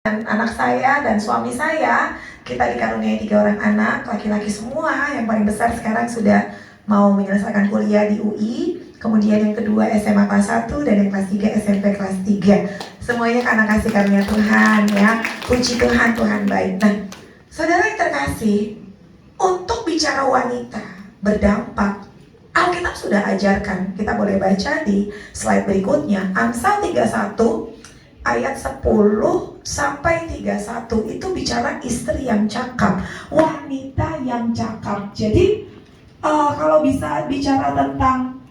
Dan anak saya dan suami saya, kita dikaruniai 3 orang anak, laki-laki semua. Yang paling besar sekarang sudah mau menyelesaikan kuliah di UI. Kemudian yang kedua SMA kelas 1 dan yang kelas 3 SMP kelas 3. Semuanya karena kasih karunia Tuhan ya. Puji Tuhan, Tuhan baik. Nah, saudara yang terkasih, untuk bicara wanita berdampak, Alkitab sudah ajarkan. Kita boleh baca di slide berikutnya. Amsal 31 ayat 10 sampai 31 itu bicara istri yang cakap, wanita yang cakap. Jadi kalau bisa bicara tentang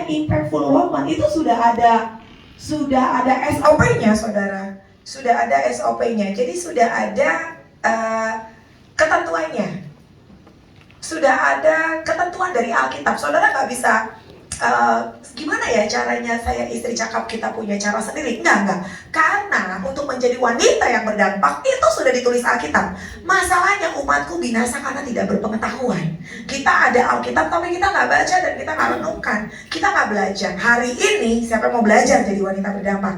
impactful woman, itu sudah ada SOP-nya, saudara. Sudah ada SOP-nya. Jadi sudah ada ketentuannya. Sudah ada ketentuan dari Alkitab. Saudara nggak bisa gimana ya caranya saya istri cakap, kita punya cara sendiri. Enggak. Karena untuk menjadi wanita yang berdampak itu sudah ditulis Alkitab. Masalahnya umatku binasa karena tidak berpengetahuan. Kita ada Alkitab tapi kita nggak baca dan kita nggak renungkan. Kita nggak belajar. Hari ini siapa yang mau belajar jadi wanita berdampak?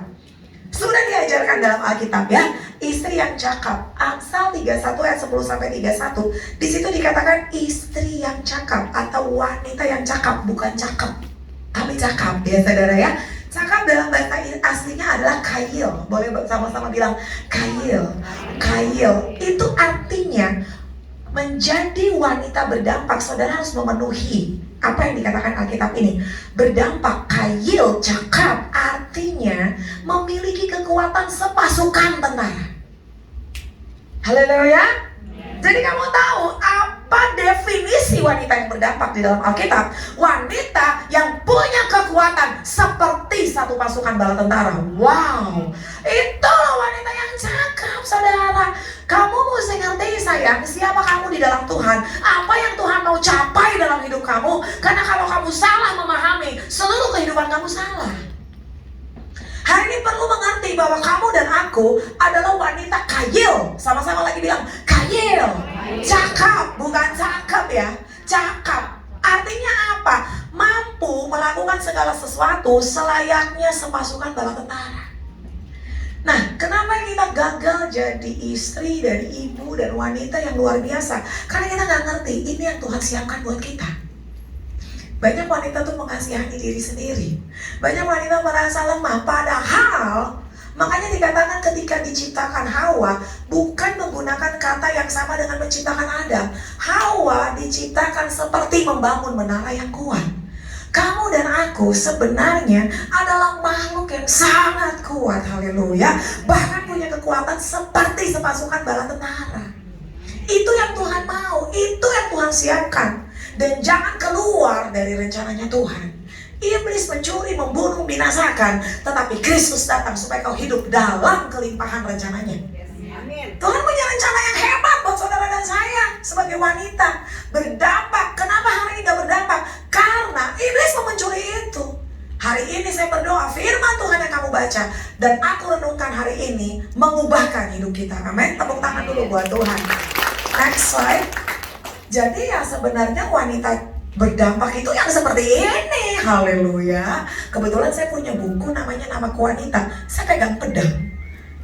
Sudah diajarkan dalam Alkitab ya. Istri yang cakap. Amsal 31 ayat 10 sampai 31. Di situ dikatakan istri yang cakap atau wanita yang cakap, bukan cakep, tapi cakap ya saudara ya. Cakap dalam bahasa aslinya adalah kail. Boleh sama-sama bilang kail. Kail itu artinya menjadi wanita berdampak. Saudara harus memenuhi apa yang dikatakan Alkitab ini. Berdampak, kail, cakap artinya memiliki kekuatan sepasukan tentara. Haleluya. Jadi kamu tahu apa definisi wanita yang berdampak di dalam Alkitab? Wanita yang punya kekuatan seperti satu pasukan bala tentara. Wow, itulah wanita yang cakap, saudara. Kamu mesti ngerti sayang, siapa kamu di dalam Tuhan, apa yang Tuhan mau capai dalam hidup kamu. Karena kalau kamu salah memahami, seluruh kehidupan kamu salah. Hari ini perlu mengerti bahwa kamu dan aku adalah wanita kail. Sama-sama lagi bilang kail. Cakap, bukan cakep ya. Cakap. Artinya apa? Mampu melakukan segala sesuatu selayaknya sepasukan bala tentara. Nah, kenapa kita gagal jadi istri dan ibu dan wanita yang luar biasa? Karena kita nggak ngerti ini yang Tuhan siapkan buat kita. Banyak wanita tuh mengasihani diri sendiri. Banyak wanita merasa lemah. Padahal, makanya dikatakan ketika diciptakan Hawa, bukan menggunakan kata yang sama dengan menciptakan Adam. Hawa diciptakan seperti membangun menara yang kuat. Kamu dan aku sebenarnya adalah makhluk yang sangat kuat. Haleluya. Bahkan punya kekuatan seperti sepasukan bala tentara. Itu yang Tuhan mau. Itu yang Tuhan siapkan. Dan jangan keluar dari rencananya Tuhan. Iblis mencuri, membunuh, membinasakan. Tetapi Kristus datang supaya kau hidup dalam kelimpahan rencananya. Tuhan punya rencana yang hebat buat saudara dan saya sebagai wanita berdampak. Kenapa hari ini gak berdampak? Karena iblis mau mencuri itu. Hari ini saya berdoa firman Tuhan yang kamu baca dan aku renungkan hari ini mengubahkan hidup kita. Amin. Tepuk tangan dulu buat Tuhan. Next slide. Jadi ya sebenarnya wanita berdampak itu yang seperti ini. Haleluya. Kebetulan saya punya buku namanya Namaku Wanita. Saya pegang pedang.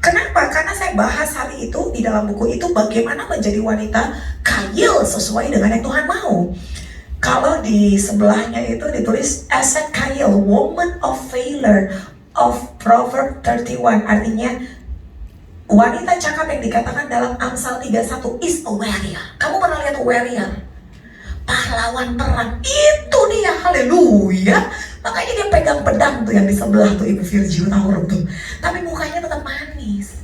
Kenapa? Karena saya bahas hari itu di dalam buku itu bagaimana menjadi wanita kail sesuai dengan yang Tuhan mau. Kalau di sebelahnya itu ditulis Asset Kail, Woman of Valor of Proverbs 31. Artinya wanita cakap yang dikatakan dalam Amsal 31 is a warrior. Kamu pernah lihat warrior? Pahlawan perang. Itu dia, haleluya. Makanya dia pegang pedang tuh yang di sebelah tuh Ibu Virgil Taurus tuh. Tapi mukanya tetap manis.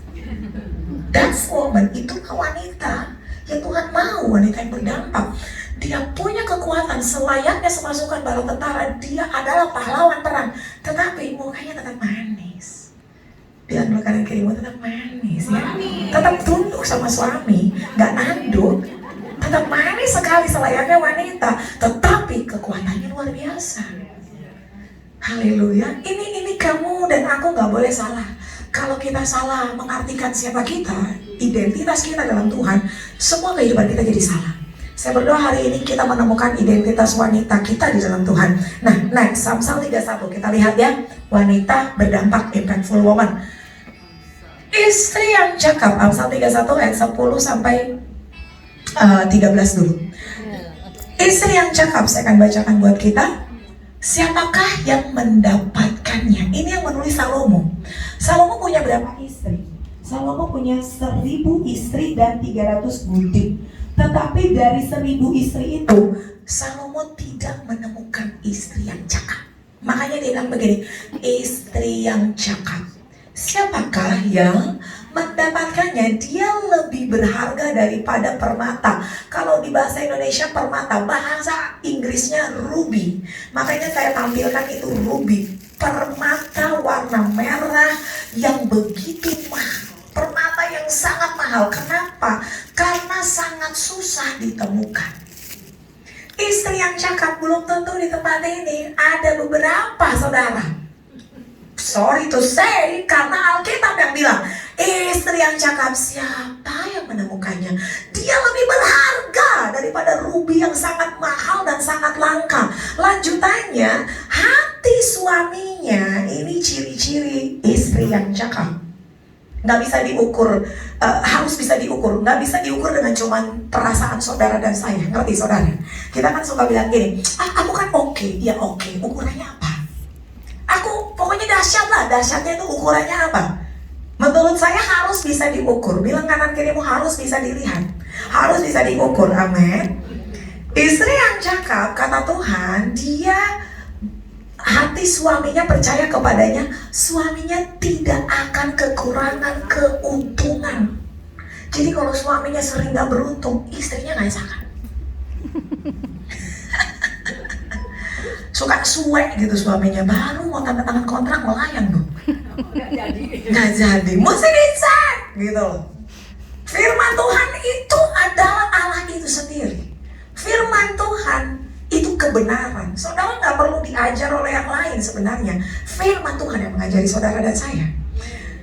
That's woman, itu wanita yang Tuhan mau, wanita yang berdampak. Dia punya kekuatan selayaknya sepasukan bala tentara. Dia adalah pahlawan perang. Tetapi mukanya tetap manis. Bilang dulu kanan kirimu tetap manis ya. Tetap tunduk sama suami, gak nanduk. Tetap manis sekali selayaknya wanita. Tetapi kekuatannya luar biasa. Haleluya. Ini kamu dan aku gak boleh salah. Kalau kita salah mengartikan siapa kita, identitas kita dalam Tuhan, semua kehidupan kita jadi salah. Saya berdoa hari ini kita menemukan identitas wanita kita di dalam Tuhan. Nah, next, Amsal 31, kita lihat ya. Wanita berdampak, impactful woman. Istri yang cakap, Amsal 31 ayat 10 sampai 13 dulu. Istri yang cakap, saya akan bacakan buat kita. Siapakah yang mendapatkannya? Ini yang menulis Salomo. Salomo punya berapa istri? Salomo punya 1000 istri dan 300 budik. Tetapi dari 1000 istri itu, Salomo tidak menemukan istri yang cakap. Makanya dia bilang begini, istri yang cakap. Siapakah yang mendapatkannya? Dia lebih berharga daripada permata. Kalau di bahasa Indonesia permata, bahasa Inggrisnya ruby. Makanya saya tampilkan itu ruby, permata warna merah yang begitu mahal. Permata yang sangat mahal. Kenapa? Karena sangat susah ditemukan. Istri yang cakap belum tentu di tempat ini. Ada beberapa saudara. Sorry to say, karena Alkitab yang bilang, istri yang cakap, siapa yang menemukannya? Dia lebih berharga daripada ruby yang sangat mahal dan sangat langka. Lanjutannya, hati suaminya, ini ciri-ciri istri yang cakap. Nggak bisa diukur, harus bisa diukur. Nggak bisa diukur dengan cuman perasaan saudara dan saya. Ngerti saudara? Kita kan suka bilang gini, aku kan oke. Ya oke, ukurannya apa? Aku pokoknya dahsyat lah, dahsyatnya itu ukurannya apa? Menurut saya harus bisa diukur. Bilang kanan kirimu harus bisa dilihat, harus bisa diukur, amin. Istri yang cakap, kata Tuhan, dia hati suaminya percaya kepadanya, suaminya tidak akan kekurangan keuntungan. Jadi kalau suaminya sering gak beruntung, istrinya gak cakap. Suka suek gitu suaminya, baru mau tanda tangan kontrak melayang tuh. Nggak jadi, mesti dicek gitu loh. Firman Tuhan itu adalah Allah itu sendiri. Firman Tuhan itu kebenaran. Saudara nggak perlu diajar oleh yang lain sebenarnya. Firman Tuhan yang mengajari saudara dan saya.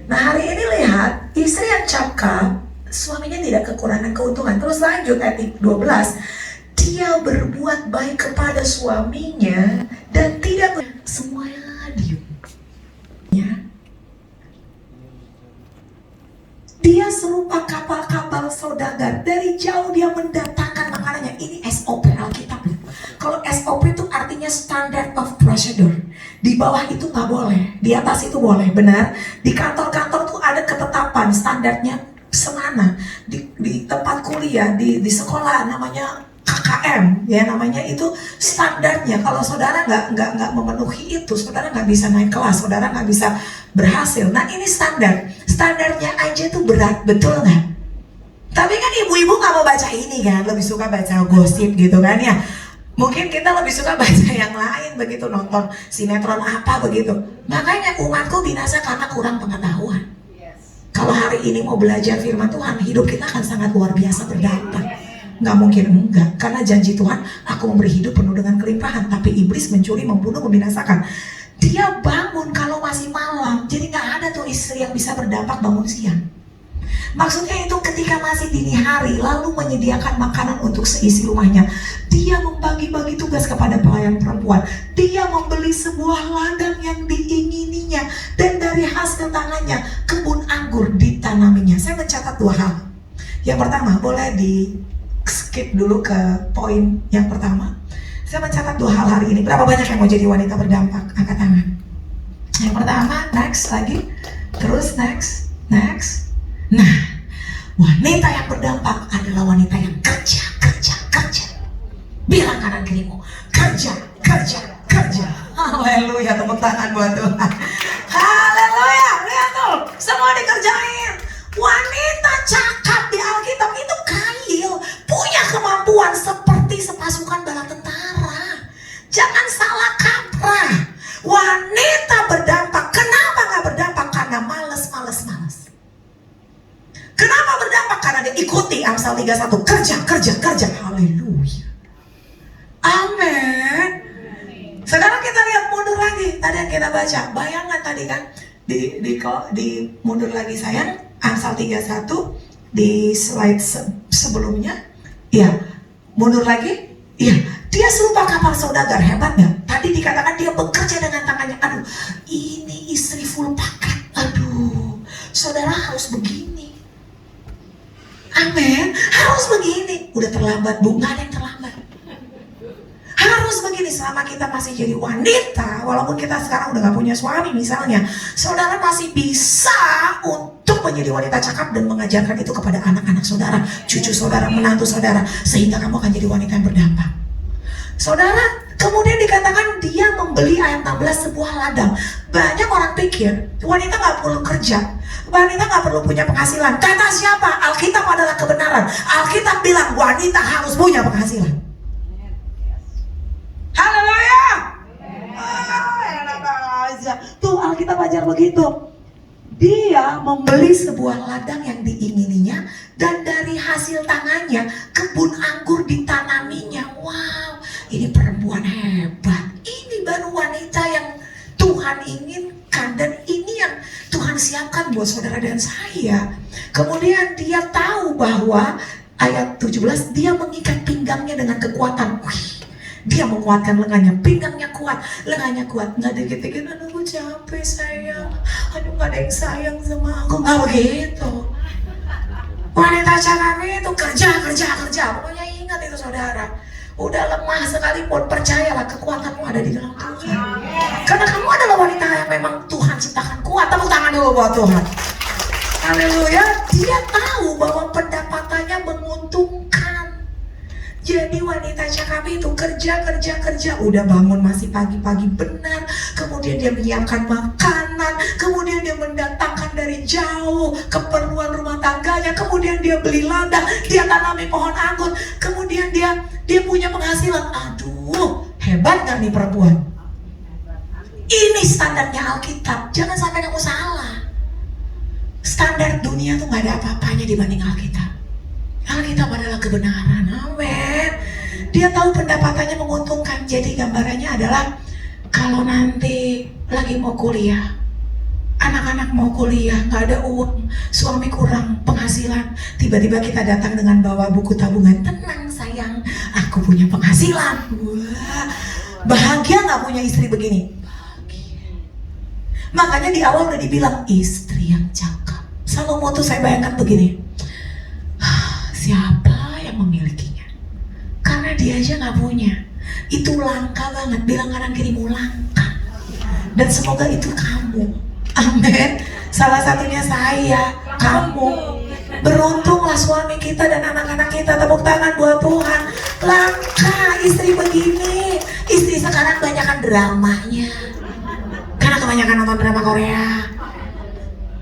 Nah hari ini lihat, istri yang cakap, suaminya tidak kekurangan keuntungan. Terus lanjut ayat 12. Dia berbuat baik kepada suaminya dan tidak semuanya diam. Ya. Dia serupa kapal-kapal saudagar, dari jauh dia mendatangkan makanannya. Ini SOP Alkitab. Kalau SOP itu artinya standard of procedure. Di bawah itu nggak boleh, di atas itu boleh, benar. Di kantor-kantor tuh ada ketetapan standarnya semana. Di tempat kuliah, di sekolah namanya KKM, ya namanya itu standarnya. Kalau saudara nggak memenuhi itu, saudara nggak bisa naik kelas, saudara nggak bisa berhasil. Nah ini standarnya aja tuh berat, betul nggak? Tapi kan ibu-ibu nggak mau baca ini kan, lebih suka baca gosip gitu kan ya. Mungkin kita lebih suka baca yang lain begitu, nonton sinetron apa begitu. Makanya umatku binasa karena kurang pengetahuan. Kalau hari ini mau belajar firman Tuhan, hidup kita akan sangat luar biasa berdampak. Nggak mungkin enggak, karena janji Tuhan, aku memberi hidup penuh dengan kelimpahan. Tapi iblis mencuri, membunuh, membinasakan. Dia bangun kalau masih malam. Jadi nggak ada tuh istri yang bisa berdampak bangun siang. Maksudnya itu ketika masih dini hari, lalu menyediakan makanan untuk seisi rumahnya. Dia membagi-bagi tugas kepada pelayan perempuan. Dia membeli sebuah ladang yang diingininya, dan dari hasil tangannya kebun anggur ditanaminya. Saya mencatat 2 hal. Yang pertama, boleh di skip dulu ke poin yang pertama. Saya mencatat 2 hal hari ini. Berapa banyak yang mau jadi wanita berdampak? Angkat tangan. Yang pertama, next lagi. Terus next. Nah, wanita yang berdampak adalah wanita yang kerja. Bilang kanan kirimu, kerja. Haleluya, tepuk tangan buat Tuhan. Haleluya, lihat tuh, semua dikerjain. Wanita cakap di Alkitab itu kail, punya kemampuan seperti sepasukan bala tentara. Jangan salah kaprah. Wanita berdampak. Kenapa gak berdampak? Karena males. Kenapa berdampak? Karena dia ikuti Amsal 31. Kerja. Haleluya. Amin. Sekarang kita lihat mundur lagi. Tadi yang kita baca, bayangan tadi kan di mundur lagi sayang. Amsal 31 di slide sebelumnya. Ya, mundur lagi. Iya, dia serupa kapal saudagar, hebat nggak? Tadi dikatakan dia bekerja dengan tangannya. Aduh, ini istri full paket. Aduh, saudara harus begini. Amin, harus begini. Udah terlambat bu, gak ada yang terlambat. Harus begini selama kita masih jadi wanita, walaupun kita sekarang udah gak punya suami misalnya, saudara masih bisa untuk menjadi wanita cakap dan mengajarkan itu kepada anak-anak saudara, cucu saudara, menantu saudara, sehingga kamu akan jadi wanita yang berdampak. Saudara, kemudian dikatakan dia membeli ayat 16 sebuah ladang. Banyak orang pikir wanita gak perlu kerja, wanita gak perlu punya penghasilan. Kata siapa? Alkitab adalah kebenaran. Alkitab bilang wanita harus punya penghasilan. Haleluya. Enak aja. Tuh Alkitab ajar begitu. Dia membeli sebuah ladang yang diingininya, dan dari hasil tangannya kebun anggur ditanaminya. Wow, ini perempuan hebat. Ini baru wanita yang Tuhan inginkan, dan ini yang Tuhan siapkan buat saudara dan saya. Kemudian dia tahu bahwa ayat 17, dia mengikat pinggangnya dengan kekuatan. Dia menguatkan lengannya, pinggangnya kuat, lengannya kuat. Nggak dikit-dikit, aduh gue capek sayang, aduh nggak ada yang sayang sama aku. Nggak begitu. Wanita cakap itu kerja. Pokoknya ingat itu saudara. Udah lemah sekalipun, percayalah kekuatanmu ada di dalam Tuhan. Karena kamu adalah wanita yang memang Tuhan ciptakan kuat. Tepuk tangan dulu buat Tuhan. Haleluya. Dia tahu bahwa pendapatannya menguntungkan. Jadi wanita cakap itu kerja. Udah bangun masih pagi-pagi benar. Kemudian dia menyiapkan makanan. Kemudian dia mendatangkan dari jauh keperluan rumah tangganya. Kemudian dia beli ladang. Dia tanami pohon anggur. Kemudian dia punya penghasilan. Aduh, hebat gak nih perempuan? Ini standarnya Alkitab. Jangan sampai kamu salah. Standar dunia tuh gak ada apa-apanya dibanding Alkitab. Alkitab adalah kebenaran. Amin. Dia tahu pendapatannya menguntungkan. Jadi gambarannya adalah kalau nanti lagi mau kuliah, anak-anak mau kuliah, nggak ada uang, suami kurang penghasilan, tiba-tiba kita datang dengan bawa buku tabungan. Tenang sayang, aku punya penghasilan. Wah, bahagia nggak punya istri begini? Bahagia. Makanya di awal udah dibilang istri yang cakap. Salomo tuh saya bayangkan begini. Siapa yang memilikinya? Karena dia aja gak punya. Itu langka banget. Bilang kanan kirimu langka. Dan semoga itu kamu. Amin. Salah satunya saya, kamu. Beruntunglah suami kita dan anak-anak kita. Tepuk tangan buat Tuhan. Langka istri begini. Istri sekarang banyakan dramanya. Karena kebanyakan nonton drama Korea.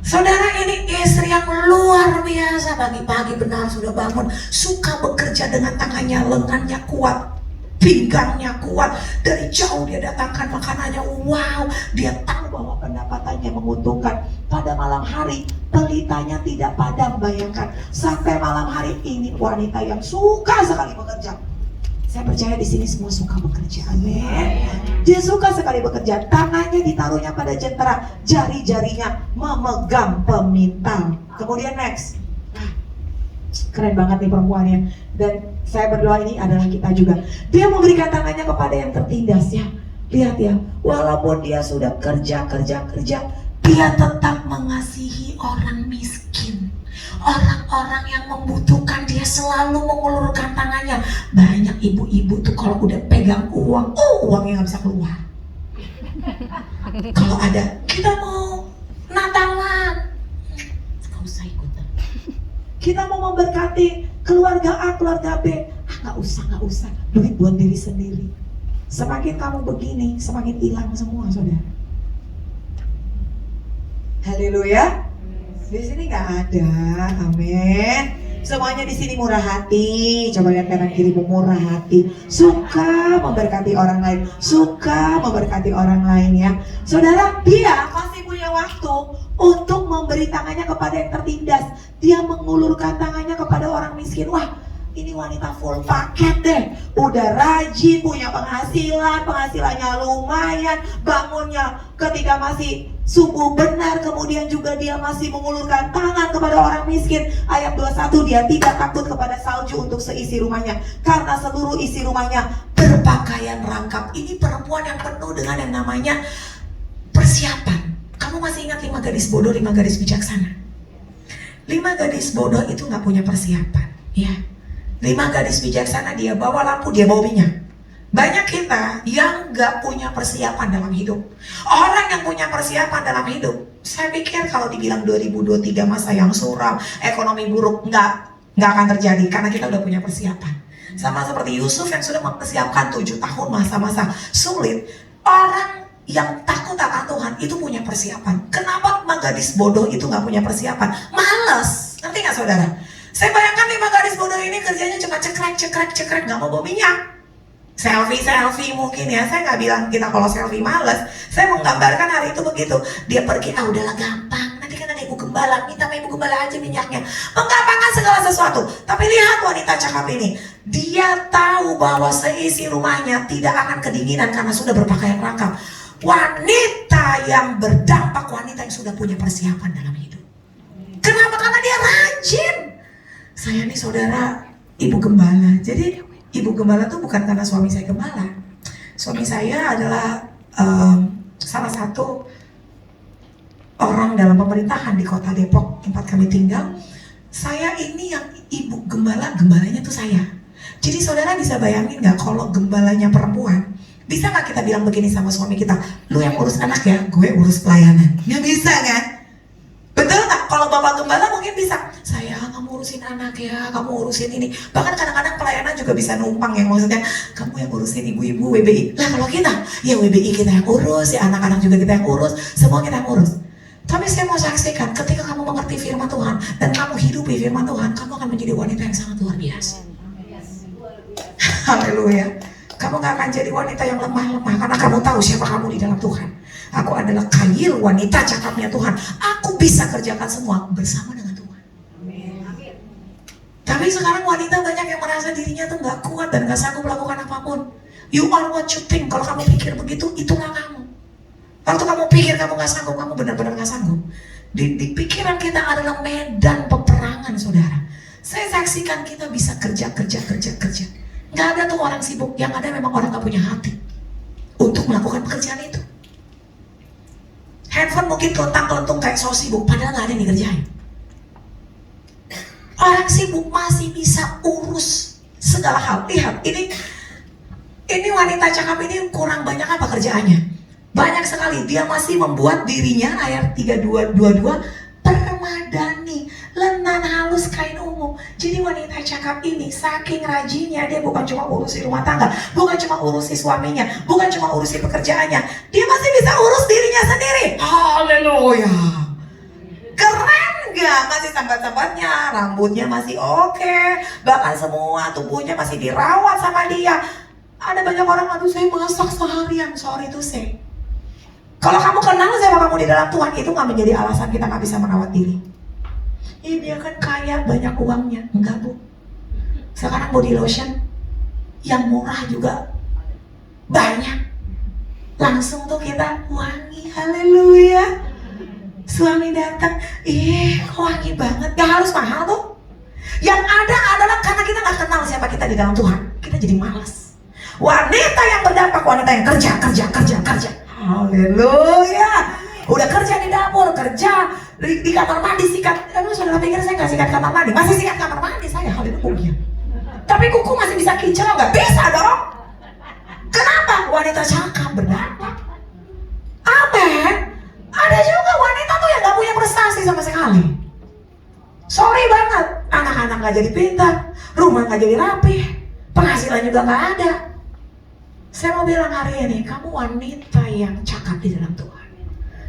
Saudara, ini istri yang luar biasa. Pagi-pagi benar sudah bangun, suka bekerja dengan tangannya, lengannya kuat, pinggangnya kuat. Dari jauh dia datangkan makanannya. Wow, dia tahu bahwa pendapatannya menguntungkan. Pada malam hari pelitanya tidak padam. Bayangkan, sampai malam hari ini wanita yang suka sekali bekerja. Saya percaya di sini semua suka bekerja. Amin. Dia suka sekali bekerja. Tangannya ditaruhnya pada jentera, jari-jarinya memegang pemintal. Kemudian next. Keren banget nih perempuannya. Dan saya berdoa ini adalah kita juga. Dia memberikan tangannya kepada yang tertindas ya. Lihat ya, walaupun dia sudah kerja, dia tetap mengasihi orang miskin. Orang-orang yang membutuhkan, dia selalu mengulurkan tangannya. Banyak ibu-ibu tuh kalau udah pegang uang, uangnya gak bisa keluar. Kalau ada, kita mau Natalan, gak usah ikutan. Kita mau memberkati keluarga A, keluarga B, gak usah. Duit buat diri sendiri. Semakin kamu begini, semakin hilang semua saudara. Haleluya. Di sini nggak ada, amin. Semuanya di sini murah hati. Coba lihat kanan kirimu, murah hati. Suka memberkati orang lain, ya. Saudara, dia masih punya waktu untuk memberi tangannya kepada yang tertindas. Dia mengulurkan tangannya kepada orang miskin. Wah, ini wanita full paket deh. Udah rajin, punya penghasilannya lumayan, bangunnya ketika masih subuh benar, kemudian juga dia masih mengulurkan tangan kepada orang miskin. Ayat 21, dia tidak takut kepada salju untuk seisi rumahnya, karena seluruh isi rumahnya berpakaian rangkap. Ini perempuan yang penuh dengan yang namanya persiapan. Kamu masih ingat 5 gadis bodoh, 5 gadis bijaksana? 5 gadis bodoh itu gak punya persiapan, ya. 5 gadis bijaksana dia bawa lampu, dia bawa minyak. Banyak kita yang gak punya persiapan dalam hidup. Orang yang punya persiapan dalam hidup, saya pikir kalau dibilang 2023 masa yang suram, ekonomi buruk, nggak akan terjadi karena kita udah punya persiapan. Sama seperti Yusuf yang sudah mempersiapkan 7 tahun masa-masa sulit. Orang yang takut akan Tuhan itu punya persiapan. Kenapa 5 gadis bodoh itu gak punya persiapan? Males, ngerti gak saudara? Saya bayangkan 5 gadis bodoh ini kerjanya cuma cekrek, gak mau bawa minyak. Selfie mungkin ya. Saya nggak bilang kita kalau selfie males. Saya menggambarkan hari itu begitu. Dia pergi, udahlah gampang. Nanti kan ada ibu gembala, minta sama ibu gembala aja minyaknya. Menggampangkan segala sesuatu. Tapi lihat wanita cakap ini. Dia tahu bahwa seisi rumahnya tidak akan kedinginan karena sudah berpakaian lengkap. Wanita yang berdampak, wanita yang sudah punya persiapan dalam hidup. Kenapa? Karena dia rajin. Saya nih saudara, ibu gembala. Jadi ibu gembala tuh bukan karena suami saya gembala. Suami saya adalah salah satu orang dalam pemerintahan di kota Depok tempat kami tinggal. Saya ini yang ibu gembalanya tuh saya. Jadi saudara bisa bayangin gak kalau gembalanya perempuan, bisa gak kita bilang begini sama suami kita, lu yang urus anak ya, gue urus pelayanan. Gak bisa kan? Betul gak? Kalau bapak gembala mungkin bisa, saya kamu urusin anak ya, kamu urusin ini. Bahkan kadang-kadang pelayanan juga bisa numpang ya, maksudnya kamu yang urusin ibu-ibu WBI. Lah kalau kita, ya WBI kita yang urus, ya anak-anak juga kita yang urus, semua kita yang urus. Tapi saya mau saksikan, ketika kamu mengerti firman Tuhan dan kamu hidupi firman Tuhan, kamu akan menjadi wanita yang sangat luar biasa. Haleluya. Kamu gak akan jadi wanita yang lemah-lemah karena kamu tahu siapa kamu di dalam Tuhan. Aku adalah Khayyil, wanita cakapnya Tuhan. Aku bisa kerjakan semua bersama dengan Tuhan. Tapi sekarang wanita banyak yang merasa dirinya tuh gak kuat dan gak sanggup melakukan apapun. You are what you think. Kalau kamu pikir begitu, itulah kamu. Waktu kamu pikir kamu gak sanggup, kamu benar-benar gak sanggup. Di pikiran kita adalah medan peperangan, saudara. Saya saksikan kita bisa kerja. Gak ada tuh orang sibuk, yang ada memang orang gak punya hati untuk melakukan pekerjaan itu. Handphone mungkin kelentang-kelentung kayak so sibuk, padahal gak ada yang dikerjain. Orang sibuk masih bisa urus segala hal. Lihat, ini wanita cakap ini kurang banyak apa kerjaannya? Banyak sekali, dia masih membuat dirinya, ayat 32:22, permadani, lenan halus kain ungu. Jadi wanita cakap ini saking rajinnya, dia bukan cuma urusi rumah tangga, bukan cuma urusi suaminya, bukan cuma urusi pekerjaannya, dia masih bisa urus dirinya sendiri. Haleluya. Keren gak? Masih sambat-sambatnya, rambutnya masih oke, bahkan semua tubuhnya masih dirawat sama dia. Ada banyak orang, aduh saya masak seharian, sorry to say. Kalau kamu kenal sama kamu di dalam Tuhan, itu gak menjadi alasan kita gak bisa merawat diri. Dia kan kaya, banyak uangnya. Enggak bu. Sekarang body lotion yang murah juga banyak. Langsung tuh kita wangi. Haleluya. Suami datang, kok wangi banget. Gak harus mahal tuh. Yang ada adalah karena kita gak kenal siapa kita di dalam Tuhan, kita jadi malas. Wanita yang berdampak, wanita yang kerja. Haleluya. Udah kerja di dapur, kerja di kamar mandi, sikat. Aduh, saudara pikir saya gak sikat kamar mandi? Masih sikat kamar mandi saya, haleluya. Tapi kuku masih bisa kinclong, gak bisa dong. Kenapa? Wanita cakap berdampak. Amin. Ada juga wanita tuh yang gak punya prestasi sama sekali. Sorry banget, anak-anak gak jadi pintar, rumah gak jadi rapi, penghasilan juga gak ada. Saya mau bilang hari ini, kamu wanita yang cakap di dalam Tuhan.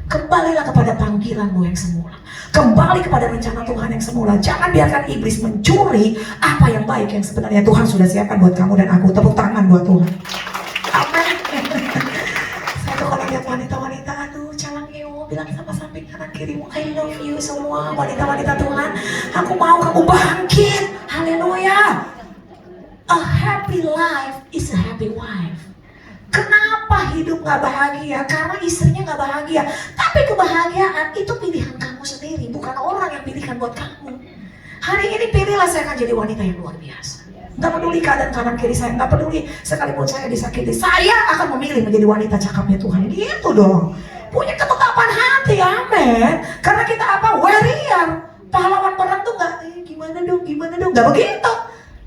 Kembalilah kepada panggilanmu yang semula. Kembali kepada rencana Tuhan yang semula. Jangan biarkan iblis mencuri apa yang baik yang sebenarnya Tuhan sudah siapkan buat kamu dan aku. Tepuk tangan buat Tuhan. Amin. Saya tuh kalau lihat wanita-wanita, aduh calang ngewo, bilang sama samping kanan kirimu, I love you semua wanita-wanita Tuhan. Aku mau kamu bangkit. Haleluya. A happy life is a happy wife. Kenapa hidup gak bahagia? Karena istrinya gak bahagia. Tapi kebahagiaan itu pilihan kamu sendiri, bukan orang yang pilihkan buat kamu. Hari ini pilihlah saya akan jadi wanita yang luar biasa. Gak peduli keadaan kanan kiri saya, gak peduli sekalipun saya disakiti, saya akan memilih menjadi wanita cakapnya Tuhan. Gitu dong. Punya ketetapan hati, amin. Amin. Karena kita apa? Warrior. Pahlawan perang tuh gak, gimana dong, gak begitu.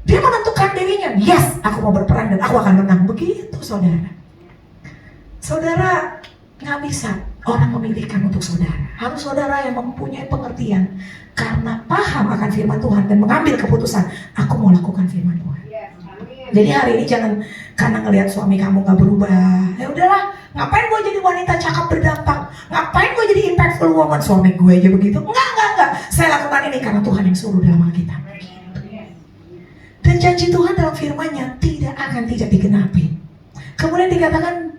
Dia menentukan dirinya, yes, aku mau berperang dan aku akan menang. Begitu saudara. Saudara gak bisa orang memilihkan untuk saudara. Harus saudara yang mempunyai pengertian karena paham akan firman Tuhan dan mengambil keputusan, aku mau lakukan firman Tuhan. Jadi hari ini jangan karena ngelihat suami kamu gak berubah, ya udahlah, ngapain gue jadi wanita cakap berdampak, ngapain gue jadi impactful woman, suami gue aja begitu. Enggak, saya lakukan ini karena Tuhan yang suruh dalam Alkitab. Dan janji Tuhan dalam firman-Nya tidak digenapi. Kemudian dikatakan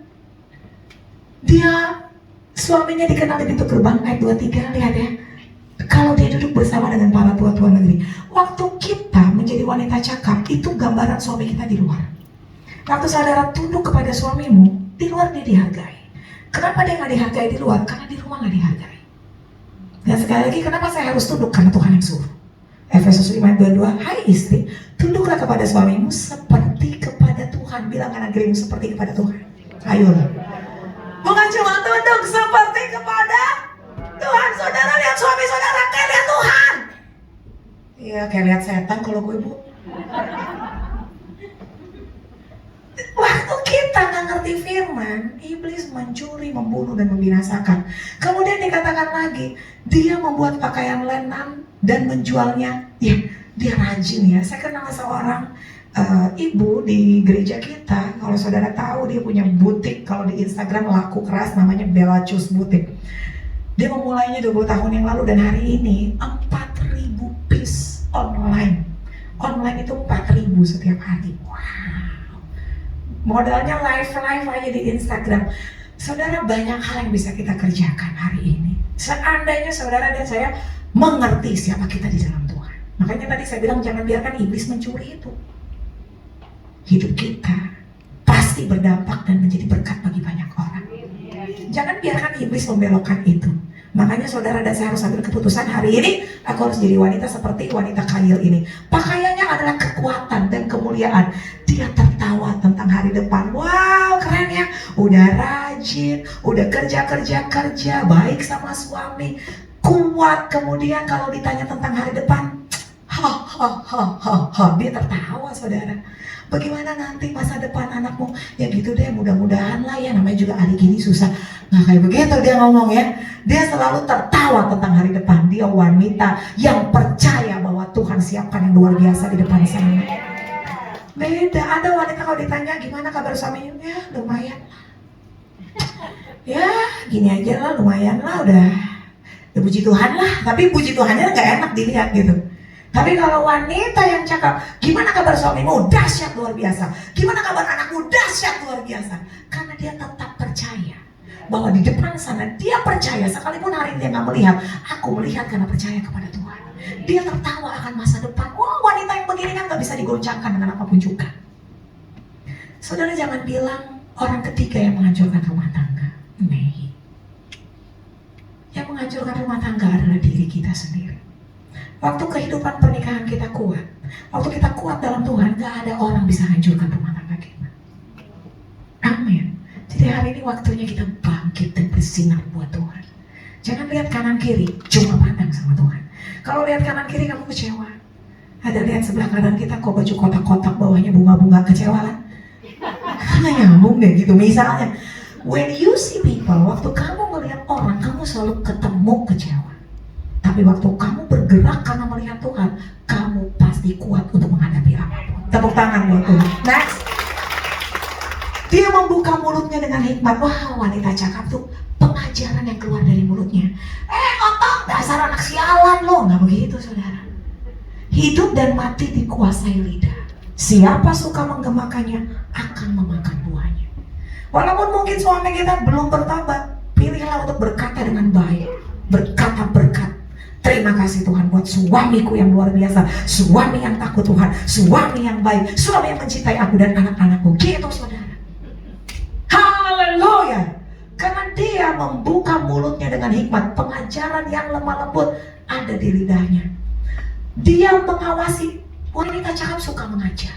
dia, suaminya dikenal di pintu gerbang, ayat 23, lihat ya. Kalau dia duduk bersama dengan para tua-tua negeri. Waktu kita menjadi wanita cakap, itu gambaran suami kita di luar. Waktu saudara tunduk kepada suamimu, di luar dia dihargai. Kenapa dia gak dihargai di luar? Karena di rumah gak dihargai. Dan sekali lagi, kenapa saya harus tunduk? Karena Tuhan yang suruh. Efesus 5 ayat 22, hai istri, tunduklah kepada suamimu seperti kepada Tuhan. Bilang kanan kirimu seperti kepada Tuhan. Ayo. Bukan cuma tunduk, seperti kepada Tuhan. Saudara lihat suami saudara kayak lihat Tuhan. Iya, kayak lihat setan kalau gue, Bu. Waktu kita nggak ngerti firman, iblis mencuri, membunuh, dan membinasakan. Kemudian dikatakan lagi, dia membuat pakaian lenan dan menjualnya. Ya, dia rajin ya. Saya kenal seorang ibu di gereja kita. Kalau saudara tahu, dia punya butik. Kalau di Instagram laku keras, namanya Bella Chus Butik. Dia memulainya 20 tahun yang lalu dan hari ini 4.000 piece online. Online itu 4.000 setiap hari. Wow. Modalnya live aja di Instagram. Saudara, banyak hal yang bisa kita kerjakan hari ini. Seandainya saudara dan saya mengerti siapa kita di dalam Tuhan. Makanya tadi saya bilang jangan biarkan iblis mencuri itu. Hidup kita pasti berdampak dan menjadi berkat bagi banyak orang. Jangan biarkan iblis membelokkan itu. Makanya saudara dan saya harus ambil keputusan hari ini, aku harus jadi wanita seperti wanita Kail ini. Pakaiannya adalah kekuatan dan kemuliaan. Dia tertawa tentang hari depan. Wow, keren ya. Udah rajin, udah kerja, baik sama suami, kuat. Kemudian kalau ditanya tentang hari depan, dia tertawa saudara. Bagaimana nanti masa depan anakmu? Ya gitu deh, mudah-mudahan lah ya, namanya juga hari gini susah. Nah kayak begitu dia ngomong ya. Dia selalu tertawa tentang hari depan. Dia wanita yang percaya bahwa Tuhan siapkan yang luar biasa di depan sana. Beda, ada wanita kalau ditanya gimana kabar suaminya? Ya lumayan. Ya gini aja lah, lumayan lah, udah puji Tuhan lah. Tapi puji Tuhannya gak enak dilihat gitu. Tapi kalau wanita yang cakap, gimana kabar suamimu? Dahsyat luar biasa. Gimana kabar anakmu? Dahsyat luar biasa. Karena dia tetap percaya bahwa di depan sana dia percaya, sekalipun hari ini dia nggak melihat, aku melihat karena percaya kepada Tuhan. Dia tertawa akan masa depan. Wah, wanita yang begini kan nggak bisa digoncangkan dengan apapun juga. Saudara jangan bilang orang ketiga yang menghancurkan rumah tangga. Nih, yang menghancurkan rumah tangga adalah diri kita sendiri. Waktu kehidupan pernikahan kita kuat, waktu kita kuat dalam Tuhan, gak ada orang bisa hancurkan rumah tangga kita. Amin. Jadi hari ini waktunya kita bangkit dan bersinar buat Tuhan. Jangan lihat kanan kiri, cuma pandang sama Tuhan. Kalau lihat kanan kiri kamu kecewa. Ada lihat sebelah kanan kita kok baju kotak-kotak, bawahnya bunga-bunga, kecewa kan? Nggak nyambung deh gitu. Misalnya, when you see people, waktu kamu melihat orang, kamu selalu ketemu kecewa. Tapi waktu kamu bergerak karena melihat Tuhan, kamu pasti kuat untuk menghadapi apapun. Tepuk tangan buat Tuhan. Next. Dia membuka mulutnya dengan hikmat. Wah, wanita cakap tuh pengajaran yang keluar dari mulutnya. Otak dasar anak sialan lo. Nggak begitu saudara. Hidup dan mati dikuasai lidah. Siapa suka menggemakannya akan memakan buahnya. Walaupun mungkin suami kita belum bertobat, pilihlah untuk berkata dengan baik. Berkata berkat. Terima kasih Tuhan buat suamiku yang luar biasa, suami yang takut Tuhan, suami yang baik, suami yang mencintai aku dan anak-anakku. Gitu saudara. Haleluya. Karena dia membuka mulutnya dengan hikmat. Pengajaran yang lemah lembut ada di lidahnya. Dia mengawasi. Wanita cakap suka mengajar.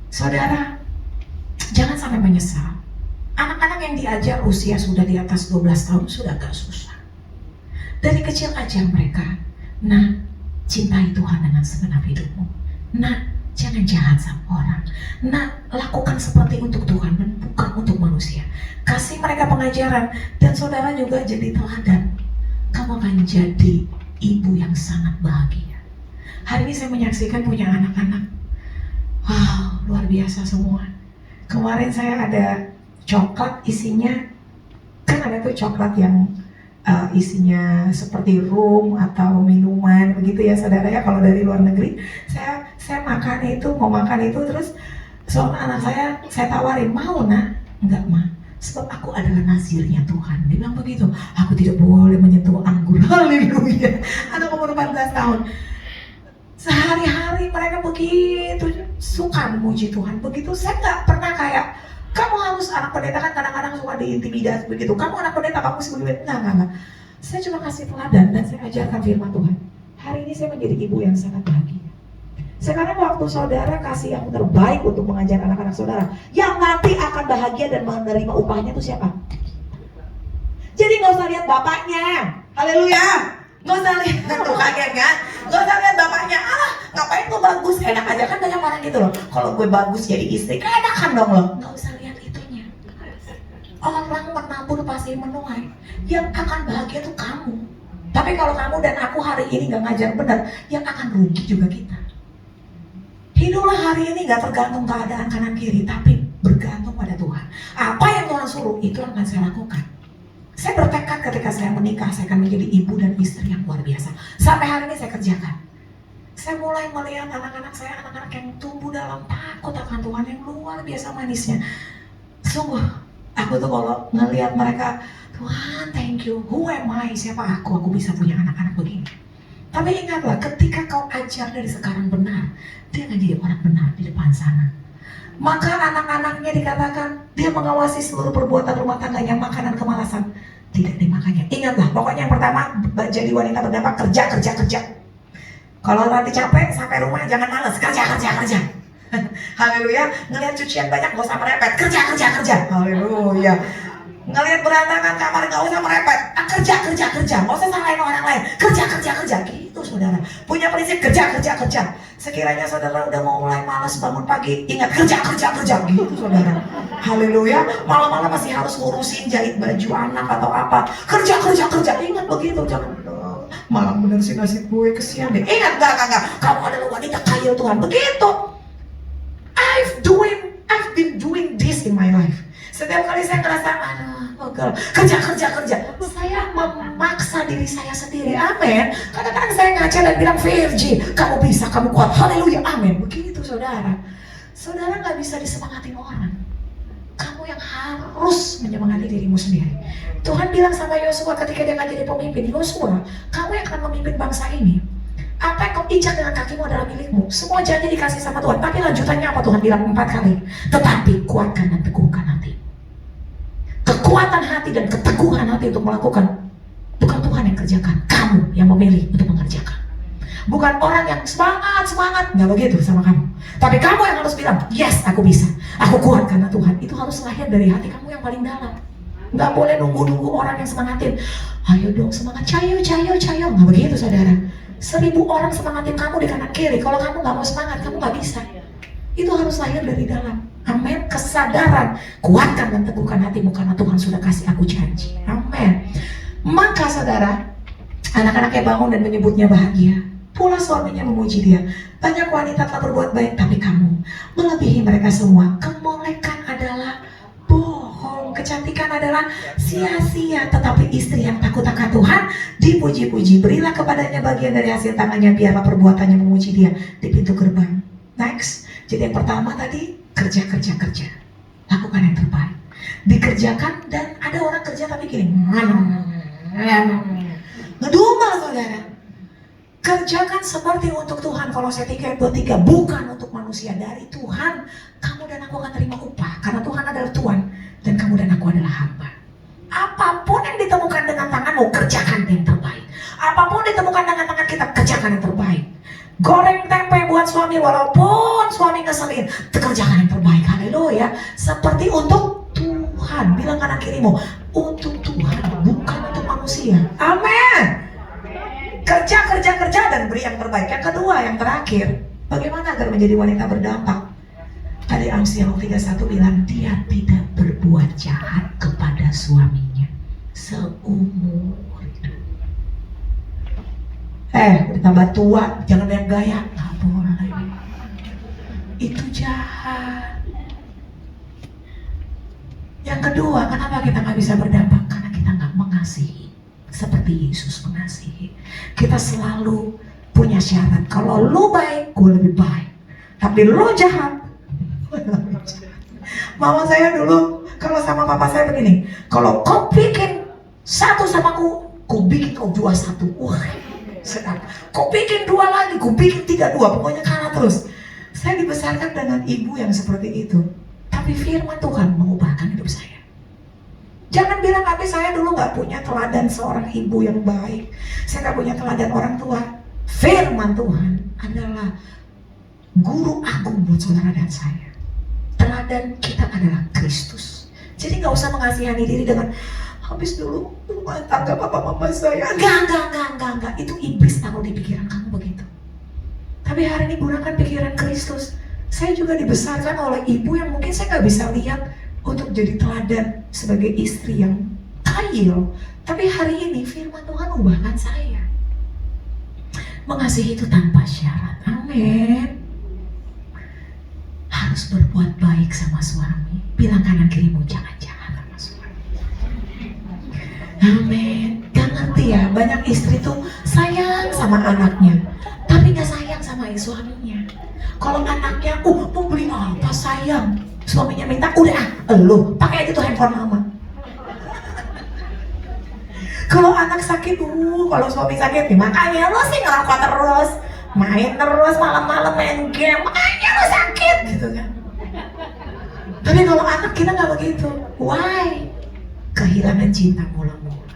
Saudara, jangan sampai menyesal. Anak-anak yang diajar usia sudah di atas 12 tahun sudah agak susah. Dari kecil aja mereka, nah, cintai Tuhan dengan segenap hidupmu. Nah, jangan jahat sama orang. Nah, lakukan seperti untuk Tuhan dan bukan untuk manusia. Kasih mereka pengajaran, dan saudara juga jadi teladan. Kamu akan jadi ibu yang sangat bahagia. Hari ini saya menyaksikan punya anak-anak. Wow, luar biasa semua. Kemarin saya ada coklat isinya, kan ada tuh coklat yang isinya seperti rum atau minuman begitu ya saudara ya. Kalau dari luar negeri, saya makan itu, mau makan itu, terus soalnya anak saya tawarin, mau nak? Enggak mah, sebab aku adalah nazirnya Tuhan. Dia bilang begitu, aku tidak boleh menyentuh anggur. Haleluya. Anak umur 14 tahun. Sehari-hari mereka begitu suka memuji Tuhan. Begitu, saya nggak pernah kayak, kamu harus, anak pendeta kan kadang-kadang suka diintimidasi begitu. Kamu anak pendeta, kamu mesti begini. Enggak. Saya cuma kasih teladan dan saya ajarkan firman Tuhan. Hari ini saya menjadi ibu yang sangat bahagia. Sekarang waktu saudara kasih yang terbaik untuk mengajar anak-anak saudara, yang nanti akan bahagia dan menerima upahnya itu siapa? Jadi nggak usah lihat bapaknya. Haleluya. Nggak usah lihat, tuh kaget kan? Nggak usah lihat bapaknya. Alah, ngapain gue bagus? Enak aja kan, banyak orang gitu loh. Kalau gue bagus jadi istri, keenakan dong loh. Nggak usah lihat itunya. Orang menabur pasti menuai. Yang akan bahagia tuh kamu. Tapi kalau kamu dan aku hari ini nggak ngajar benar, yang akan rugi juga kita. Hiduplah hari ini nggak tergantung keadaan kanan kiri, tapi bergantung pada Tuhan. Apa yang Tuhan suruh, itu akan saya lakukan. Saya bertekad ketika saya menikah, saya akan menjadi ibu dan istri yang luar biasa. Sampai hari ini saya kerjakan. Saya mulai melihat anak-anak saya, anak-anak yang tumbuh dalam takut akan Tuhan yang luar biasa manisnya. Sungguh, aku tuh kalau ngelihat mereka, Tuhan thank you, who am I, siapa aku bisa punya anak-anak begini. Tapi ingatlah, ketika kau ajar dari sekarang benar, dia akan jadi orang benar di depan sana. Maka anak-anaknya dikatakan, dia mengawasi seluruh perbuatan rumah tangganya, makanan kemalasan tidak dimakannya. Ingatlah, pokoknya yang pertama, jadi wanita berdampak, kerja. Kalau nanti capek, sampai rumah jangan malas, kerja. Haleluya. Ngelihat cucian banyak, gak usah merepet, kerja. Haleluya. Ngelihat berantakan kamar, gak usah merepet, kerja. Gak usah salahin orang lain, kerja. Gitu saudara. Punya prinsip kerja. Sekiranya saudara udah mau mulai malas bangun pagi, ingat kerja. Gitu saudara. Haleluya. Malam-malam masih harus ngurusin jahit baju anak atau apa, kerja. Ingat begitu, jangan malam bener sih nasib gue, kesian deh. Ingat enggak, kamu adalah wanita kaya Tuhan. Begitu. I've been doing this in my life. Setiap kali saya ngerasa, pegel, kerja. Saya memaksa diri saya sendiri, amin. Kadang-kadang saya ngaca dan bilang, Virgi, kamu bisa, kamu kuat, haleluya, amin. Begitu saudara. Saudara gak bisa disemangatin orang. Kamu yang harus menyemangati dirimu sendiri. Tuhan bilang sama Yosua ketika dia akan jadi pemimpin, Yosua, kamu yang akan memimpin bangsa ini. Apa yang kau injak dengan kakimu adalah milikmu. Semua janji dikasih sama Tuhan. Tapi lanjutannya apa? Tuhan bilang 4 kali. Tetapi kuatkan dan teguhkan hati. Kekuatan hati dan keteguhan hati untuk melakukan, bukan Tuhan yang kerjakan, kamu yang memilih untuk mengerjakan. Bukan orang yang semangat, nggak begitu sama kamu. Tapi kamu yang harus bilang, yes aku bisa, aku kuat karena Tuhan. Itu harus lahir dari hati kamu yang paling dalam. Nggak boleh nunggu orang yang semangatin, ayo dong semangat, cayo, nggak begitu saudara. 1000 orang semangatin kamu di kanan kiri, kalau kamu nggak mau semangat, kamu nggak bisa. Itu harus lahir dari dalam. Amin. Kesadaran, kuatkan dan teguhkan hatimu karena Tuhan sudah kasih aku janji. Amin. Maka saudara, anak-anaknya bangun dan menyebutnya bahagia. Pula suaminya memuji dia. Banyak wanita telah berbuat baik, tapi kamu melebihi mereka semua. Kemolekan adalah bohong, kecantikan adalah sia-sia. Tetapi istri yang takut akan Tuhan dipuji-puji. Berilah kepadanya bagian dari hasil tangannya, biarlah perbuatannya memuji dia di pintu gerbang. Next. Jadi yang pertama tadi, kerja. Lakukan yang terbaik. Dikerjakan, dan ada orang kerja tapi gini, ngedumel saudara. Kerjakan seperti untuk Tuhan. Kolose 3:23, bukan untuk manusia. Dari Tuhan kamu dan aku akan terima upah, karena Tuhan adalah Tuhan dan kamu dan aku adalah hamba. Apapun yang ditemukan dengan tanganmu, kerjakan yang terbaik. Apapun ditemukan dengan tangan kita, kerjakan yang terbaik. Goreng tempe buat suami, walaupun suami ngeselin, kerjakan yang terbaik. Haleluya. Seperti untuk Tuhan. Bilang kanan kirimu, untuk Tuhan, bukan untuk manusia. Amin. Kerja dan beri yang terbaik. Yang kedua, yang terakhir, bagaimana agar menjadi wanita berdampak? Tadi Amsal 31 bilang dia tidak berbuat jahat kepada suaminya seumur hidup. Udah tambah tua, jangan yang gaya, nggak boleh. Itu jahat. Yang kedua, kenapa kita nggak bisa berdampak? Karena kita nggak mengasihi seperti Yesus mengasihi. Kita selalu punya syarat. Kalau lu baik, gue lebih baik. Tapi lu jahat, gue lebih jahat. Mama saya dulu kalau sama papa saya begini, kalau kau bikin satu sama ku bikin kau dua satu. Wah, sedap. Kau bikin dua lagi, ku bikin tiga dua. Pokoknya kalah terus. Saya dibesarkan dengan ibu yang seperti itu. Tapi firman Tuhan mengubahkan hidup saya. Jangan bilang habis saya dulu gak punya teladan seorang ibu yang baik. Saya gak punya teladan orang tua. Firman Tuhan adalah guru agung buat saudara dan saya. Teladan kita adalah Kristus. Jadi gak usah mengasihani diri dengan habis dulu rumah tangga papa mama saya. Enggak. Itu iblis taruh di pikiran kamu begitu. Tapi hari ini gunakan pikiran Kristus. Saya juga dibesarkan oleh ibu yang mungkin saya gak bisa lihat untuk jadi teladan sebagai istri yang kayil. Tapi hari ini firman Tuhan ubahkan saya. Mengasihi itu tanpa syarat. Amin. Harus berbuat baik sama suami. Bilang kanan kirimu jangan jahat sama suami. Amin. Gak ngerti ya, banyak istri tuh sayang sama anaknya, tapi gak sayang sama suaminya. Kalau anaknya, mau beli apa sayang, suaminya minta, udah, lu pakai aja tuh handphone mama. Kalau anak sakit, kalau suami sakit, makanya lu sih ngerokok terus, main terus, malam-malam main game, makanya lu sakit, gitu kan. Tapi kalau anak kita nggak begitu. Why? Kehilangan cinta mula-mula.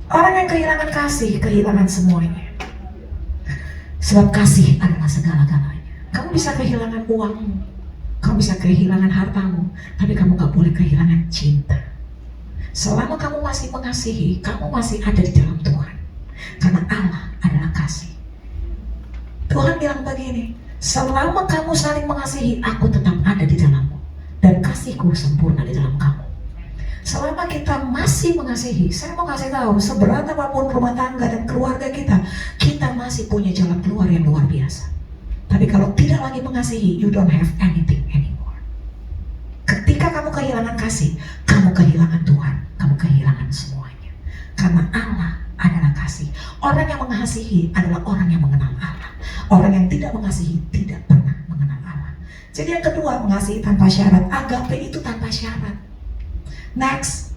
Orang yang kehilangan kasih, kehilangan semuanya. Sebab kasih adalah segala-galanya. Kamu bisa kehilangan uangmu, kamu bisa kehilangan hartamu, tapi kamu gak boleh kehilangan cinta. Selama kamu masih mengasihi, kamu masih ada di dalam Tuhan. Karena Allah adalah kasih. Tuhan bilang begini, selama kamu saling mengasihi, aku tetap ada di dalammu. Dan kasihku sempurna di dalam kamu. Selama kita masih mengasihi, saya mau kasih tahu, seberat apapun rumah tangga dan keluarga kita masih punya jalan keluar yang luar biasa. Tapi kalau tidak lagi mengasihi, you don't have anything anymore. Ketika kamu kehilangan kasih, kamu kehilangan Tuhan, kamu kehilangan semuanya. Karena Allah adalah kasih. Orang yang mengasihi adalah orang yang mengenal Allah. Orang yang tidak mengasihi tidak pernah mengenal Allah. Jadi yang kedua, mengasihi tanpa syarat. Agape itu tanpa syarat. Next,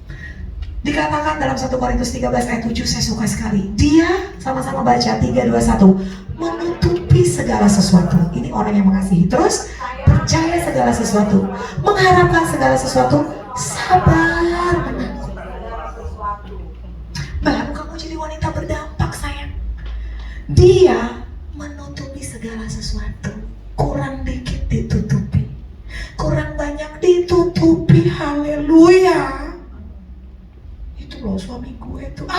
dikatakan dalam 1 Korintus 13 ayat 7, saya suka sekali. Dia, sama-sama baca, 3, 2, 1, menutupi segala sesuatu. Ini orang yang mengasihi. Terus, percaya segala sesuatu, mengharapkan segala sesuatu, sabar menanggung. Baru kamu jadi wanita berdampak, sayang. Dia menutupi segala sesuatu. Kurang dikit ditutupi, kurang banyak ditutupi. Haleluya. Itu loh suami gue tuh,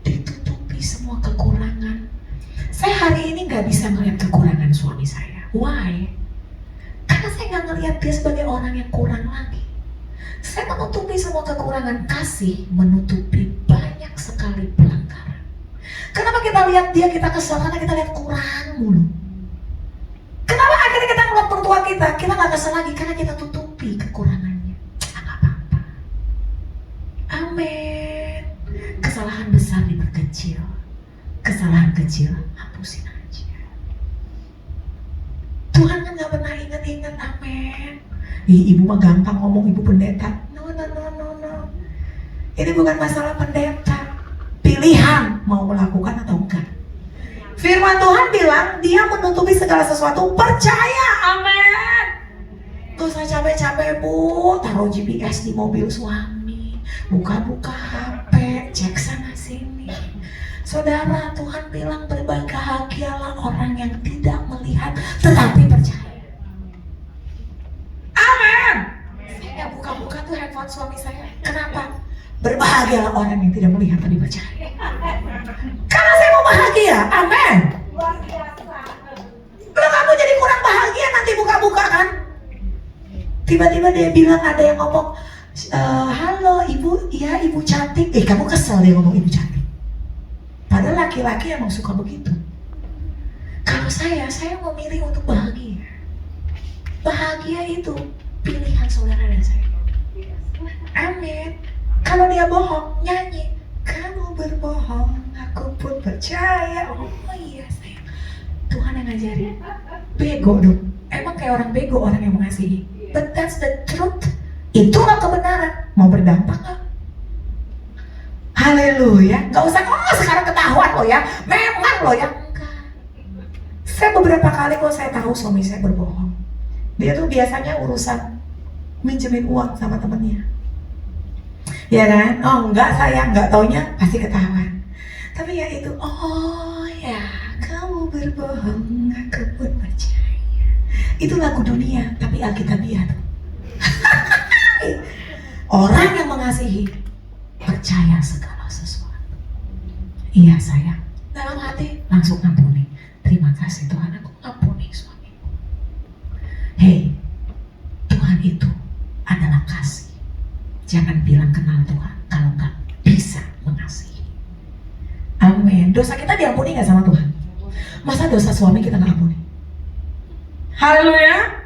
ditutupi semua kekurangan. Saya hari ini gak bisa ngeliat kekurangan suami saya. Why? Karena saya gak ngeliat dia sebagai orang yang kurang lagi. Saya menutupi semua kekurangan. Kasih menutupi banyak sekali pelanggaran. Kenapa kita lihat dia, kita kesel? Karena kita lihat kurang mulu. Kenapa akhirnya kita ngeliat mertua kita gak kesel lagi? Karena kita tutupi kekurangannya. Gak apa-apa. Amin. Kesalahan besar diperkecil, kesalahan kecil hapusin aja. Tuhan kan gak pernah ingat-ingat. Amin. Ibu mah gampang ngomong, ibu pendeta. No. Ini bukan masalah pendeta, pilihan mau melakukan atau enggak. Firman Tuhan bilang dia menutupi segala sesuatu. Percaya, amin. Gak usah capek-capek bu, taruh GPS di mobil suami, buka-buka HP, cek sana sini. Saudara, Tuhan bilang berbahagialah orang yang tidak melihat tetapi percaya. Amin. Saya buka-buka tuh handphone suami saya. Kenapa? Berbahagialah orang yang tidak melihat tapi percaya. bahagia. Amin. Kalau kamu jadi kurang bahagia nanti buka-buka kan. Tiba-tiba dia bilang, ada yang ngomong, halo ibu, iya ibu cantik. Kamu kesel dia ngomong ibu cantik. Padahal laki-laki emang suka begitu. Kalau saya memilih untuk bahagia. Bahagia itu pilihan saudara dan saya. Amin. Kalau dia bohong, nyanyi, kamu berbohong, aku pun percaya. Oh iya sayang, Tuhan yang ngajarin. Bego dong. Emang kayak orang bego orang yang mengasihi. But that's the truth. Itulah kebenaran. Mau berdampak gak? Haleluya. Gak usah, sekarang ketahuan lo ya. Memang lo ya. Enggak. Saya beberapa kali kok saya tahu suami saya berbohong. Dia tuh biasanya urusan minjemin uang sama temennya. Ya kan? Oh enggak sayang, enggak taunya pasti ketahuan. Tapi ya itu, oh ya kamu berbohong, aku pun percaya. Itu lagu dunia, tapi Alkitabiah tuh. Orang yang mengasihi percaya segala sesuatu. Iya sayang, dalam hati langsung ampuni. Terima kasih Tuhan, aku ampuni suamiku. Hei, Tuhan itu adalah kasih. Jangan bilang kenal Tuhan kalau nggak bisa mengasihi. Amin. Dosa kita diampuni nggak sama Tuhan? Masa dosa suami kita nggak ampuni? Haleluya.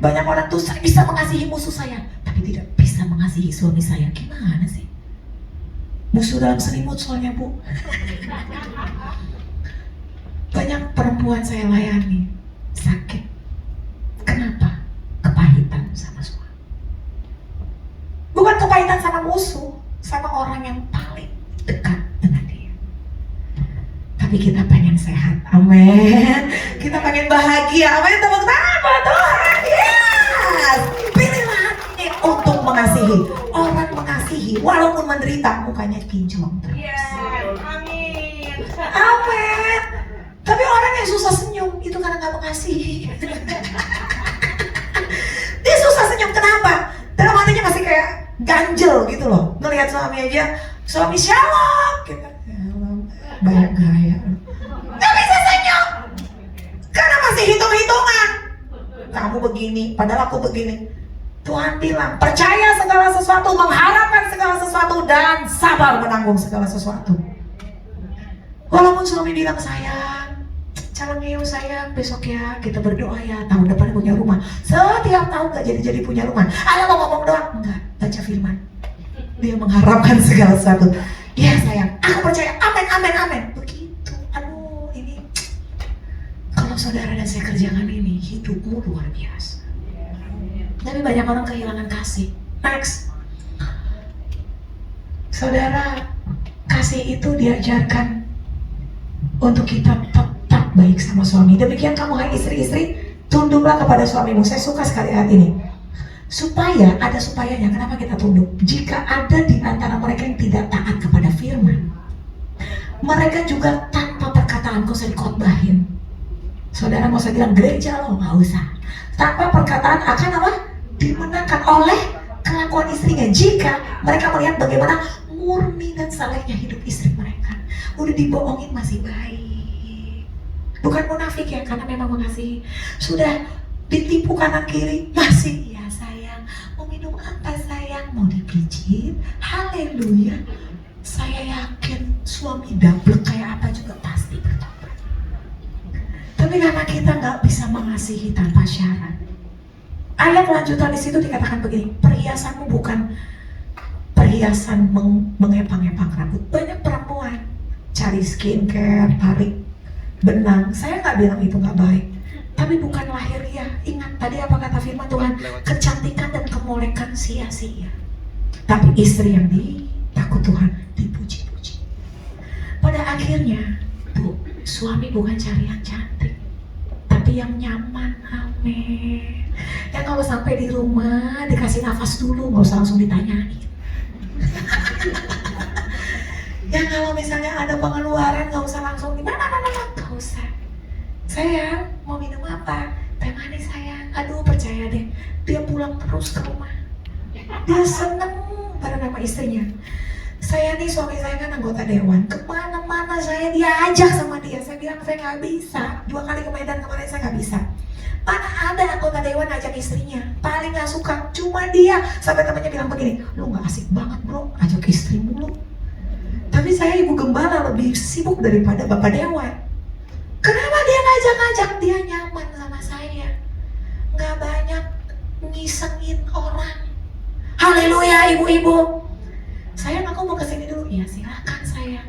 Banyak orang tuh, saya bisa mengasihi musuh saya, tapi tidak bisa mengasihi suami saya. Gimana sih? Musuh dalam selimut soalnya bu. Banyak perempuan saya layani sakit. Kenapa? Kepahitan sama suami. Bukan kepahitan sama musuh, sama orang yang paling dekat dengan dia. Tapi kita pengen sehat, amin. Kita pengen bahagia, amin. Tepuk tangan buat Tuhan, yes. Pilihlah hati untuk mengasihi. Orang mengasihi, walaupun menderita, mukanya kinclong terus. Yes, amin. Amin. Tapi orang yang susah senyum, itu karena gak mengasihi. Dia susah senyum, kenapa? Dalam hatinya masih kayak ganjel gitu loh. Ngelihat suami aja, suami shalom gitu. Banyak gaya. Gak bisa senyum karena masih hitung-hitungan. Kamu begini, padahal aku begini. Tuhan bilang, percaya segala sesuatu, mengharapkan segala sesuatu, dan sabar menanggung segala sesuatu. Walaupun suami bilang, sayang, calon ngeu sayang, besok ya kita berdoa ya, tahun depan punya rumah. Setiap tahun gak jadi-jadi punya rumah. Ada mau ngomong doang? Enggak, baca firman. Dia mengharapkan segala sesuatu. Ya sayang, aku percaya, amin, amin, amin. Begitu, aduh ini. Kalau saudara dan saya kerjakan ini, hidupmu luar biasa. Tapi banyak orang kehilangan kasih. Next. Saudara, kasih itu diajarkan untuk kita tetap baik sama suami. Demikian kamu hai istri-istri, tunduklah kepada suamimu. Saya suka sekali ayat ini. Supaya, ada supayanya, kenapa kita tunduk? Jika ada di antara mereka yang tidak taat kepada firman, mereka juga tanpa perkataan, gak usah dikotbahin. Saudara gak usah bilang gereja loh, gak usah. Tanpa perkataan akan apa? Dimenangkan oleh kelakuan istrinya. Jika mereka melihat bagaimana murni dan salehnya hidup istri mereka. Udah dibohongin masih baik. Bukan munafik ya, karena memang mengasihi. Sudah ditipu kanan kiri, masih ya sayang. Mau minum apa sayang? Mau dipijit? Haleluya. Saya yakin suami double kayak apa juga pasti bertobat. Tapi karena kita nggak bisa mengasihi tanpa syarat. Ayat lanjutan di situ dikatakan begini, perhiasanmu bukan perhiasan mengepang-epang rambut. Banyak perempuan cari skincare, tarik benang. Saya nggak bilang itu nggak baik, tapi bukan lahiriah. Ingat tadi apa kata firman Tuhan, kecantikan dan kemolekan sia-sia. Tapi istri yang takut Tuhan dipuji-puji. Pada akhirnya, bu, suami bukan cari yang cantik, tapi yang nyaman. Amin. Yang kalau sampai di rumah dikasih nafas dulu, nggak usah langsung ditanyain. Yang kalau misalnya ada pengeluaran nggak usah langsung gimana, nggak usah. Sayang, mau minum apa? Teh manis sayang. Aduh percaya deh, dia pulang terus ke rumah. Dia seneng bareng sama istrinya. Saya nih, suami saya kan anggota dewan. Kemana-mana saya diajak sama dia. bilang saya nggak bisa. 2 kali ke Medan kemarin saya nggak bisa. Mana ada anggota dewan ngajak istrinya, paling nggak suka cuma dia. Sampai temannya bilang begini, lu nggak asik banget bro, ajak istri mulu. Tapi saya ibu gembala lebih sibuk daripada bapak dewan. Kenapa dia ngajak-ngajak? Dia nyaman sama saya, nggak banyak ngisengin orang. Haleluya ibu-ibu. Sayang aku mau kesini dulu. Ya silakan sayang.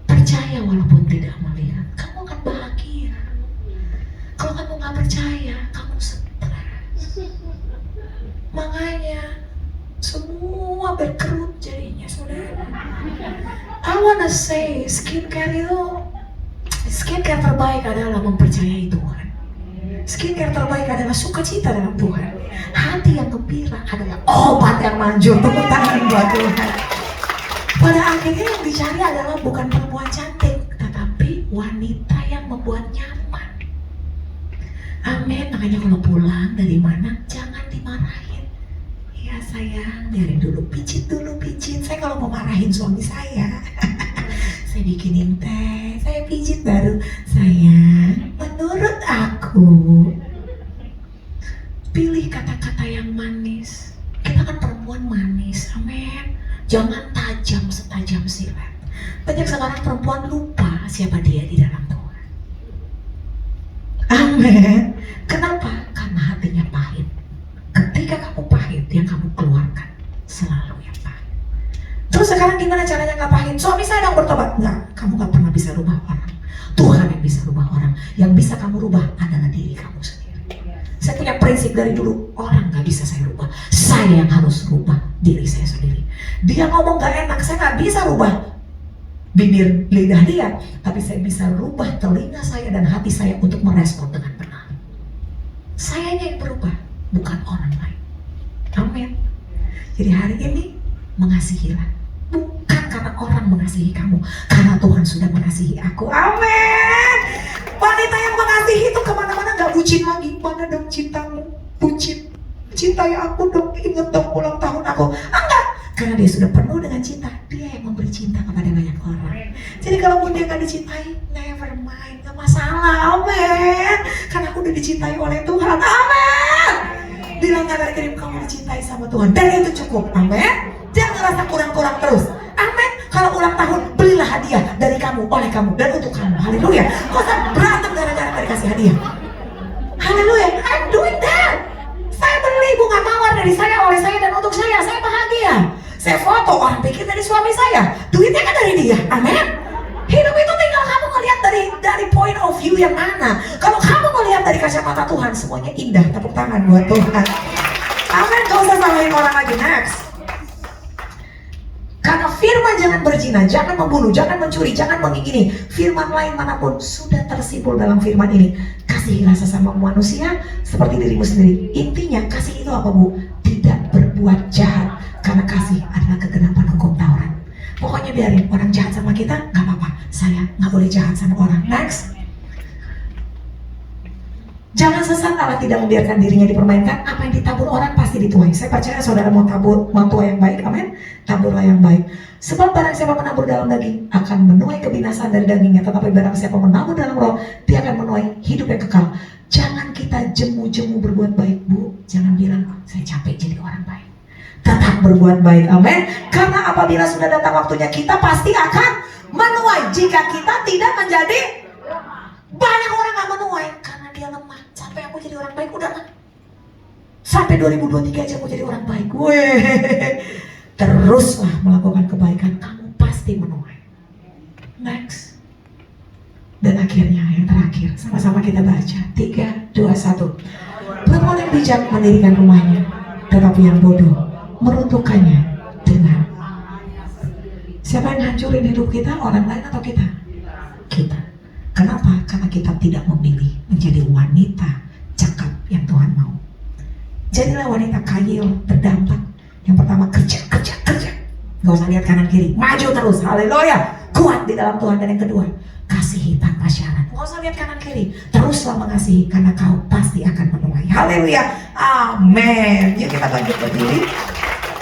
Percaya walaupun tidak melihat, kamu akan bahagia. Kalau kamu nggak percaya, kamu stres. Makanya semua berkerut jadinya saudara. I wanna say skincare terbaik adalah mempercayai Tuhan. Skincare terbaik adalah sukacita dalam Tuhan. Hati yang gembira adalah obat yang manjur. Tepuk tangan buat Tuhan. Pada akhirnya yang dicari adalah bukan perempuan cantik, tetapi wanita yang membuat nyaman. Amin. Makanya kalau pulang dari mana, jangan dimarahin. Ya sayang, biarin dulu, pijit dulu, pijit. Saya kalau mau marahin suami saya, saya bikinin teh, saya pijit baru. Sayang, menurut aku, pilih kata-kata yang manis. Kita kan perempuan manis, amin. Jangan tajam setajam silet. Banyak sekarang perempuan lupa siapa dia di dalam Tuhan. Amin. Kenapa? Karena hatinya pahit. Ketika kamu pahit, yang kamu keluarkan selalu yang pahit. Terus sekarang gimana caranya nggak pahit? Suami saya dong bertobat. Enggak, kamu nggak pernah bisa rubah orang. Tuhan yang bisa rubah orang. Yang bisa kamu rubah adalah diri kamu sendiri. Saya punya prinsip dari dulu, orang nggak bisa saya rubah. Saya yang harus rubah diri saya sendiri. Dia ngomong nggak enak, saya nggak bisa rubah bibir lidah dia, tapi saya bisa rubah telinga saya dan hati saya untuk merespon dengan benar. Sayanya yang berubah, bukan orang lain. Amin. Jadi hari ini mengasihilah, bukan karena orang mengasihi kamu, karena Tuhan sudah mengasihi aku. Amin. Wanita yang mengasihi itu kemana-mana gak bucin lagi. Mana dong cintamu? Bucin. Cintai aku dong, inget dong ulang tahun aku. Enggak, karena dia sudah penuh dengan cinta. Dia yang memberi cinta kepada banyak orang. Jadi kalaupun dia gak dicintai, never mind, gak masalah. Amin. Karena aku udah dicintai oleh Tuhan. Amin. Bilang kanan kiri, kamu dicintai sama Tuhan, dan itu cukup. Amin. Jangan ngerasa kurang-kurang terus. Amin. Kalau ulang tahun, belilah hadiah dari kamu, oleh kamu, dan untuk kamu. Haleluya. Kau usah berantem gara-gara gak dikasih hadiah. Haleluya. I'm doing that. Saya beli bunga mawar dari saya, oleh saya, dan untuk saya. Saya bahagia. Saya foto, orang pikir dari suami saya. Duitnya kan dari dia. Amin. Hidup itu tinggal kamu ngelihat dari point of view yang mana. Kalau kamu ngelihat dari kacamata Tuhan, semuanya indah. Tepuk tangan buat Tuhan. Amin. Gak usah salahin orang lagi. Next. Karena firman jangan berzina, jangan membunuh, jangan mencuri, jangan mengingini. Firman lain manapun sudah tersimpul dalam firman ini. Kasihilah sesama manusia seperti dirimu sendiri. Intinya kasih itu apa bu? Tidak berbuat jahat. Karena kasih adalah kegenapan hukum Taurat. Pokoknya biarin orang jahat sama kita, gak apa-apa. Saya gak boleh jahat sama orang. Next. Jangan sesat, Allah tidak membiarkan dirinya dipermainkan. Apa yang ditabur orang pasti dituai. Saya percaya saudara mau tuai yang baik, amin. Taburlah yang baik. Sebab barang siapa menabur dalam daging akan menuai kebinasaan dari dagingnya. Tetapi barang siapa menabur dalam roh, dia akan menuai hidup yang kekal. Jangan kita jemu-jemu berbuat baik bu. Jangan bilang saya capek jadi orang baik. Tetap berbuat baik, amin. Karena apabila sudah datang waktunya, kita pasti akan menuai. Jika kita tidak menjadi, banyak orang gak menuai karena dia lemah. Sampai aku jadi orang baik, udah lah. Sampai 2023 aja aku jadi orang baik. Weh. Teruslah melakukan kebaikan, kamu pasti menuai. Next. Dan akhirnya yang terakhir, sama-sama kita baca. 3, 2, 1. Perempuan yang bijak mendirikan rumahnya, tetapi yang bodoh meruntuhkannya dengan. Siapa yang hancurin hidup kita? Orang lain atau kita? Kita. Kenapa? Karena kita tidak memilih menjadi wanita cakap yang Tuhan mau. Jadilah wanita kayil, berdampak. Yang pertama kerja. Gak usah lihat kanan kiri, maju terus, haleluya. Kuat di dalam Tuhan. Dan yang kedua, kasihi tanpa syarat. Gak usah lihat kanan kiri, teruslah mengasihi karena kau pasti akan menuai. Haleluya, amin. Yuk kita lanjut berdiri.